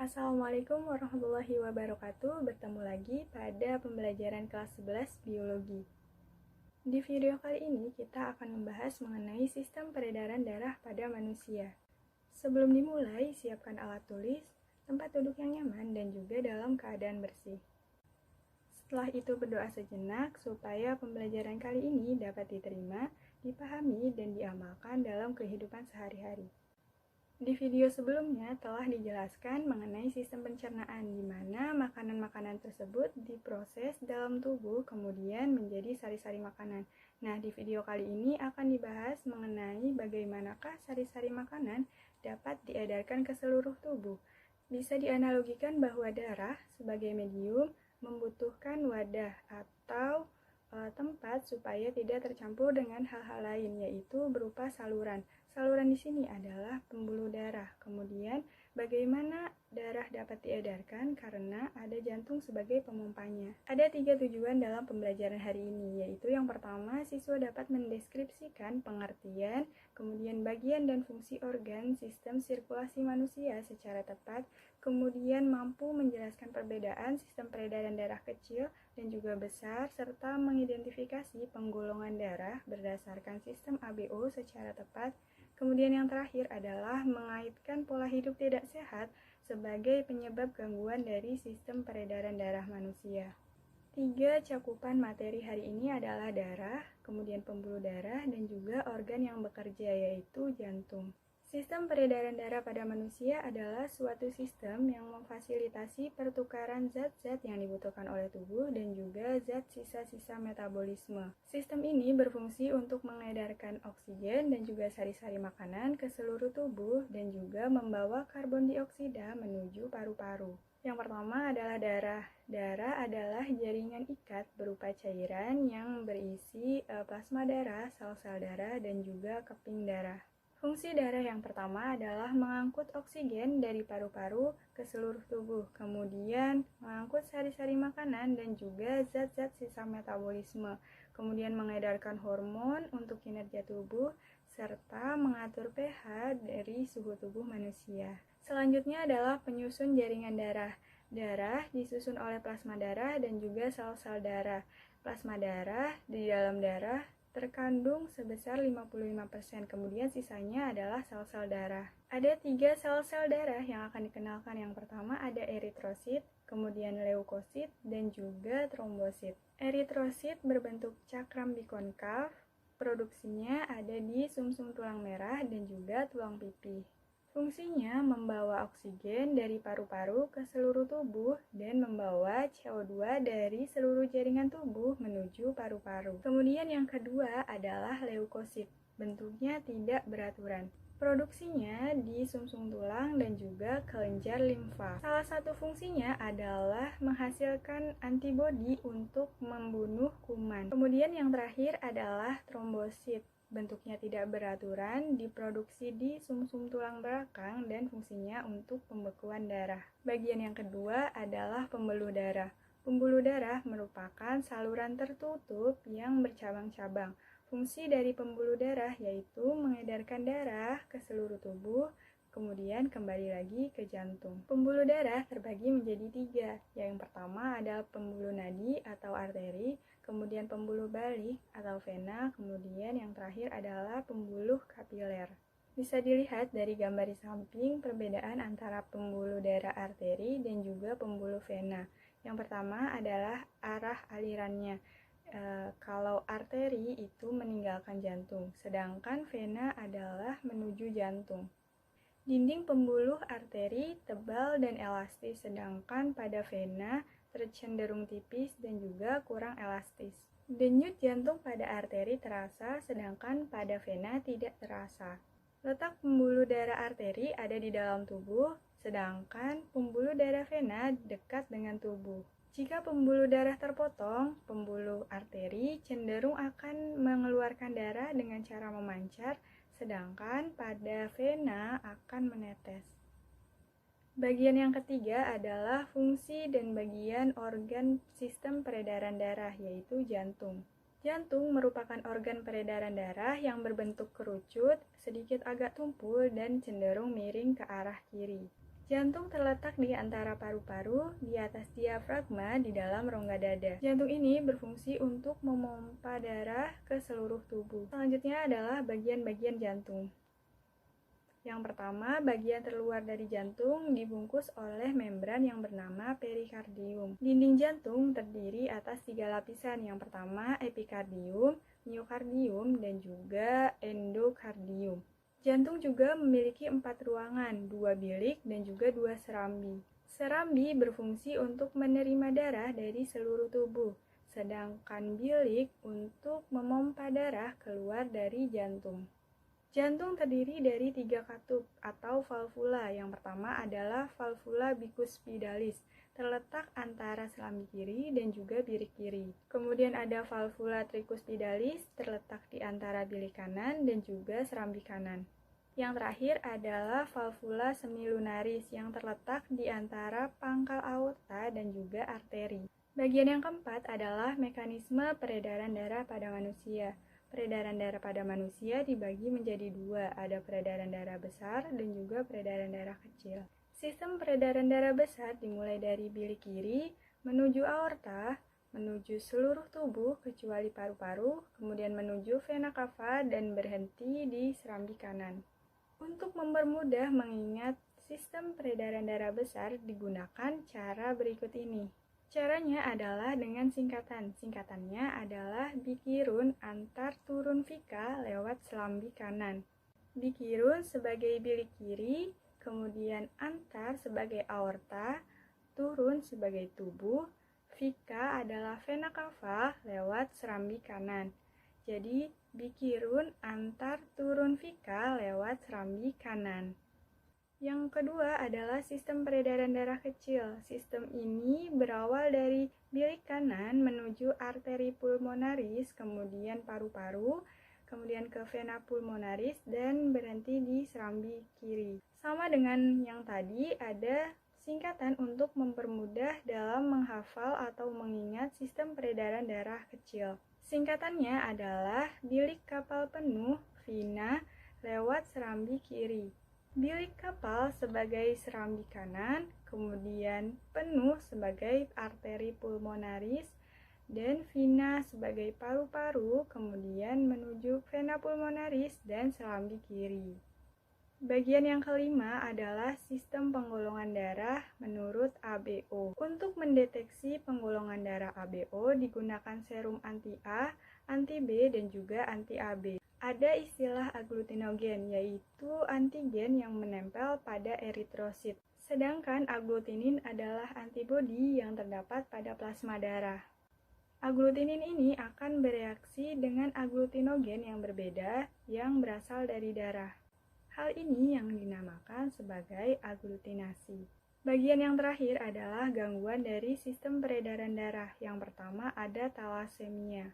Assalamualaikum warahmatullahi wabarakatuh. Bertemu lagi pada pembelajaran kelas 11 Biologi. Di video kali ini kita akan membahas mengenai sistem peredaran darah pada manusia. Sebelum dimulai, siapkan alat tulis, tempat duduk yang nyaman, dan juga dalam keadaan bersih. Setelah itu berdoa sejenak supaya pembelajaran kali ini dapat diterima, dipahami, dan diamalkan dalam kehidupan sehari-hari. Di video sebelumnya telah dijelaskan mengenai sistem pencernaan, di mana makanan-makanan tersebut diproses dalam tubuh kemudian menjadi sari-sari makanan. Nah, di video kali ini akan dibahas mengenai bagaimanakah sari-sari makanan dapat diedarkan ke seluruh tubuh. Bisa dianalogikan bahwa darah sebagai medium membutuhkan wadah atau tempat supaya tidak tercampur dengan hal-hal lain, yaitu berupa saluran. Saluran di sini adalah pembuluh darah. Kemudian, bagaimana darah dapat diedarkan? Karena ada jantung sebagai pemompanya. Ada 3 tujuan dalam pembelajaran hari ini, yaitu yang pertama, siswa dapat mendeskripsikan pengertian, kemudian bagian dan fungsi organ sistem sirkulasi manusia secara tepat, kemudian mampu menjelaskan perbedaan sistem peredaran darah kecil dan juga besar, serta mengidentifikasi penggolongan darah berdasarkan sistem ABO secara tepat. Kemudian yang terakhir adalah mengaitkan pola hidup tidak sehat sebagai penyebab gangguan dari sistem peredaran darah manusia. 3 cakupan materi hari ini adalah darah, kemudian pembuluh darah, dan juga organ yang bekerja, yaitu jantung. Sistem peredaran darah pada manusia adalah suatu sistem yang memfasilitasi pertukaran zat-zat yang dibutuhkan oleh tubuh dan juga zat sisa-sisa metabolisme. Sistem ini berfungsi untuk mengedarkan oksigen dan juga sari-sari makanan ke seluruh tubuh dan juga membawa karbon dioksida menuju paru-paru. Yang pertama adalah darah. Darah adalah jaringan ikat berupa cairan yang berisi plasma darah, sel-sel darah, dan juga keping darah. Fungsi darah yang pertama adalah mengangkut oksigen dari paru-paru ke seluruh tubuh, kemudian mengangkut sari-sari makanan dan juga zat-zat sisa metabolisme, kemudian mengedarkan hormon untuk kinerja tubuh, serta mengatur pH dari suhu tubuh manusia. Selanjutnya adalah penyusun jaringan darah. Darah disusun oleh plasma darah dan juga sel-sel darah. Plasma darah di dalam darah terkandung sebesar 55%, kemudian sisanya adalah sel-sel darah. Ada 3 sel-sel darah yang akan dikenalkan. Yang pertama ada eritrosit, kemudian leukosit, dan juga trombosit. Eritrosit berbentuk cakram bikonkav, produksinya ada di sumsum tulang merah dan juga tulang pipih. Fungsinya membawa oksigen dari paru-paru ke seluruh tubuh dan membawa CO2 dari seluruh jaringan tubuh menuju paru-paru. Kemudian yang kedua adalah leukosit, bentuknya tidak beraturan. Produksinya di sumsum tulang dan juga kelenjar limfa. Salah satu fungsinya adalah menghasilkan antibodi untuk membunuh kuman. Kemudian yang terakhir adalah trombosit. Bentuknya tidak beraturan, diproduksi di sumsum tulang belakang dan fungsinya untuk pembekuan darah. Bagian yang kedua adalah pembuluh darah. Pembuluh darah merupakan saluran tertutup yang bercabang-cabang. Fungsi dari pembuluh darah yaitu mengedarkan darah ke seluruh tubuh, kemudian kembali lagi ke jantung. Pembuluh darah terbagi menjadi 3. Yang pertama adalah pembuluh nadi atau arteri, kemudian pembuluh balik atau vena, kemudian yang terakhir adalah pembuluh kapiler. Bisa dilihat dari gambar di samping perbedaan antara pembuluh darah arteri dan juga pembuluh vena. Yang pertama adalah arah alirannya. Kalau arteri itu meninggalkan jantung, sedangkan vena adalah menuju jantung. Dinding pembuluh arteri tebal dan elastis, sedangkan pada vena cenderung tipis dan juga kurang elastis. Denyut jantung pada arteri terasa, sedangkan pada vena tidak terasa. Letak pembuluh darah arteri ada di dalam tubuh, sedangkan pembuluh darah vena dekat dengan tubuh. Jika pembuluh darah terpotong, pembuluh arteri cenderung akan mengeluarkan darah dengan cara memancar, sedangkan pada vena akan menetes. Bagian yang ketiga adalah fungsi dan bagian organ sistem peredaran darah, yaitu jantung. Jantung merupakan organ peredaran darah yang berbentuk kerucut, sedikit agak tumpul, dan cenderung miring ke arah kiri. Jantung terletak di antara paru-paru, di atas diafragma, di dalam rongga dada. Jantung ini berfungsi untuk memompa darah ke seluruh tubuh. Selanjutnya adalah bagian-bagian jantung. Yang pertama, bagian terluar dari jantung dibungkus oleh membran yang bernama perikardium. Dinding jantung terdiri atas 3 lapisan. Yang pertama, epikardium, miokardium, dan juga endokardium. Jantung juga memiliki 4 ruangan, 2 bilik dan juga 2 serambi. Serambi berfungsi untuk menerima darah dari seluruh tubuh, sedangkan bilik untuk memompa darah keluar dari jantung. Jantung terdiri dari 3 katup atau valvula. Yang pertama adalah valvula bicuspidalis, terletak antara serambi kiri dan juga bilik kiri. Kemudian ada valvula tricuspidalis, terletak di antara bilik kanan dan juga serambi kanan. Yang terakhir adalah valvula semilunaris yang terletak di antara pangkal aorta dan juga arteri. Bagian yang keempat adalah mekanisme peredaran darah pada manusia. Peredaran darah pada manusia dibagi menjadi 2, ada peredaran darah besar dan juga peredaran darah kecil. Sistem peredaran darah besar dimulai dari bilik kiri, menuju aorta, menuju seluruh tubuh kecuali paru-paru, kemudian menuju vena cava dan berhenti di serambi kanan. Untuk mempermudah mengingat sistem peredaran darah besar digunakan cara berikut ini. Caranya adalah dengan singkatan. Singkatannya adalah bikirun antar turun vika lewat serambi kanan. Bikirun sebagai bilik kiri, kemudian antar sebagai aorta, turun sebagai tubuh, vika adalah vena cava lewat serambi kanan. Jadi, bikirun antar turun vika lewat serambi kanan. Yang kedua adalah sistem peredaran darah kecil. Sistem ini berawal dari bilik kanan menuju arteri pulmonaris, kemudian paru-paru, kemudian ke vena pulmonaris, dan berhenti di serambi kiri. Sama dengan yang tadi, ada singkatan untuk mempermudah dalam menghafal atau mengingat sistem peredaran darah kecil. Singkatannya adalah bilik kapal penuh, vena, lewat serambi kiri. Bilik kapal sebagai serambi kanan, kemudian penuh sebagai arteri pulmonaris, dan vena sebagai paru-paru, kemudian menuju vena pulmonaris dan serambi kiri. Bagian yang kelima adalah sistem penggolongan darah menurut ABO. Untuk mendeteksi penggolongan darah ABO digunakan serum anti-A, anti-B, dan juga anti-AB. Ada istilah agglutinogen, yaitu antigen yang menempel pada eritrosit. Sedangkan agglutinin adalah antibodi yang terdapat pada plasma darah. Agglutinin ini akan bereaksi dengan agglutinogen yang berbeda yang berasal dari darah. Hal ini yang dinamakan sebagai agglutinasi. Bagian yang terakhir adalah gangguan dari sistem peredaran darah. Yang pertama ada talasemia.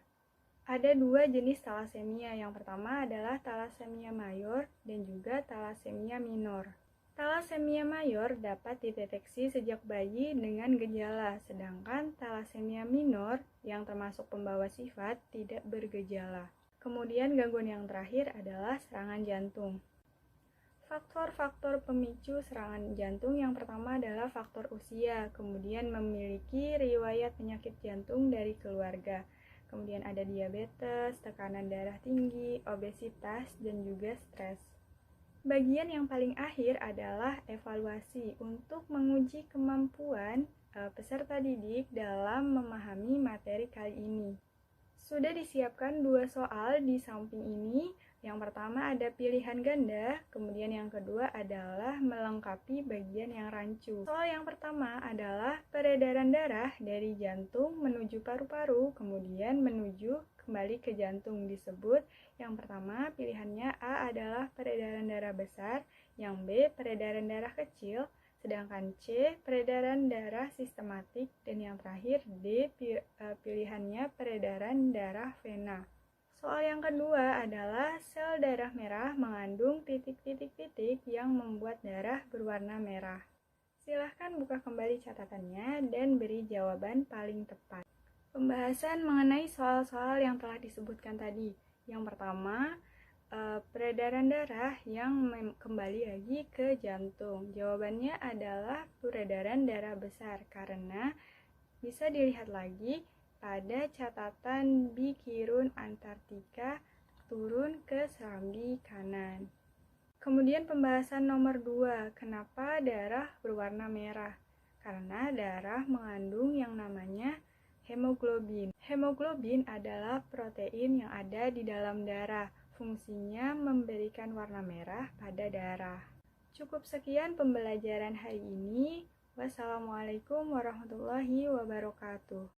Ada 2 jenis talasemia. Yang pertama adalah talasemia mayor dan juga talasemia minor. Talasemia mayor dapat dideteksi sejak bayi dengan gejala, sedangkan talasemia minor yang termasuk pembawa sifat tidak bergejala. Kemudian gangguan yang terakhir adalah serangan jantung. Faktor-faktor pemicu serangan jantung yang pertama adalah faktor usia, kemudian memiliki riwayat penyakit jantung dari keluarga. Kemudian ada diabetes, tekanan darah tinggi, obesitas, dan juga stres. Bagian yang paling akhir adalah evaluasi untuk menguji kemampuan peserta didik dalam memahami materi kali ini. Sudah disiapkan 2 soal di samping ini. Yang pertama ada pilihan ganda, kemudian yang kedua adalah melengkapi bagian yang rancu. Soal yang pertama adalah peredaran darah dari jantung menuju paru-paru, kemudian menuju kembali ke jantung disebut. Yang pertama pilihannya A adalah peredaran darah besar, yang B peredaran darah kecil, sedangkan C peredaran darah sistematik, dan yang terakhir D pilihannya peredaran darah vena. Soal yang kedua adalah sel darah merah mengandung titik-titik-titik yang membuat darah berwarna merah. Silahkan buka kembali catatannya dan beri jawaban paling tepat. Pembahasan mengenai soal-soal yang telah disebutkan tadi. Yang pertama, peredaran darah yang kembali lagi ke jantung? Jawabannya adalah peredaran darah besar, karena bisa dilihat lagi pada catatan Bikirun Antartika turun ke serambi kanan. Kemudian pembahasan nomor 2, kenapa darah berwarna merah? Karena darah mengandung yang namanya hemoglobin. Hemoglobin adalah protein yang ada di dalam darah. Fungsinya memberikan warna merah pada darah. Cukup sekian pembelajaran hari ini. Wassalamualaikum warahmatullahi wabarakatuh.